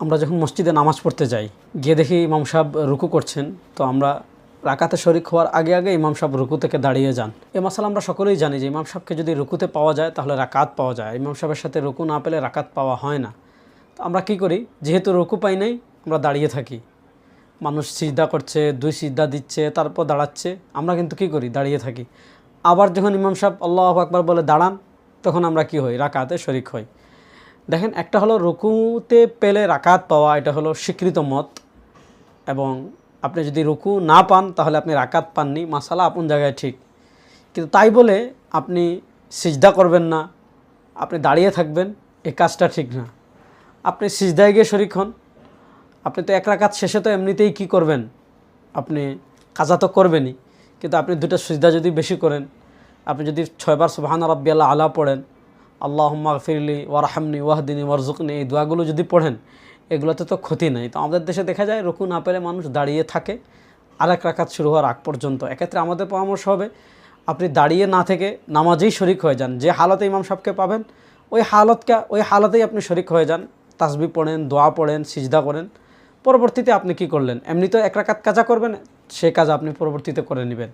আমরা যখন মসজিদে নামাজ পড়তে যাই, গিয়ে দেখি ইমাম সাহেব রুকু করছেন, তো আমরা রাকাতে শরিক হওয়ার আগে আগে ইমাম সাহেব রুকু থেকে দাঁড়িয়ে যান। এ মাসালা আমরা সকলেই জানি যে ইমাম সাহেবকে যদি রুকুতে পাওয়া যায় তাহলে রাকাত পাওয়া যায়, ইমাম সাহেবের সাথে রুকু না পেলে রাকাত পাওয়া হয় না। তো আমরা কি করি, যেহেতু রুকু পাই নাই আমরা দাঁড়িয়ে থাকি। মানুষ সিজদা করছে, 2 সিজদা দিচ্ছে, তারপর দাঁড়াচ্ছে, আমরা কিন্তু কি করি, দাঁড়িয়ে থাকি। আবার যখন ইমাম সাহেব আল্লাহু আকবার বলে দাঁড়ান, তখন আমরা কি হই, রাকাতে শরিক হই। দেখেন, একটা হলো রুকুতে পেলে রাকাত পাওয়া, এটা হলো স্বীকৃত মত, এবং আপনি যদি রুকু না পান তাহলে আপনি রাকাত পাননি, মাসালা আপন জায়গায় ঠিক। কিন্তু তাই বলে আপনি সিজদা করবেন না, আপনি দাঁড়িয়ে থাকবেন, এই কাজটা ঠিক না। আপনি সিজদায় গিয়ে শরিক হন। আপনি তো 1 রাকাত শেষে তো এমনিতেই কি করবেন, আপনি কাজা তো করবেনই, কিন্তু আপনি 2টা সিজদা যদি বেশি করেন, আপনি যদি 6 বার সুবহান রাব্বিয়াল আলা পড়েন, আল্লাহুম্মা গফিরলি ওয়ারহামনি ওয়াহদিনি ওয়ারজুকনি, এই দোয়াগুলো যদি পড়েন, এগুলোতে তো ক্ষতি নাই। তো আমাদের দেশে দেখা যায় রুকু না পেলে মানুষ দাঁড়িয়ে থাকে আরেক রাকাত শুরু হওয়ার আগ পর্যন্ত। এক্ষেত্রে আমাদের পরামর্শ হবে, আপনি দাঁড়িয়ে না থেকে নামাজেই শরিক হয়ে যান। যে হালতে ইমাম সাহেবকে পাবেন ওই হালতেই আপনি শরিক হয়ে যান, তাসবিহ পড়েন, দোয়া পড়েন, সিজদা করেন। পরবর্তীতে আপনি কি করলেন, এমনি তো 1 রাকাত কাজা করবেন, সে কাজ আপনি পরবর্তীতে করে নেবেন।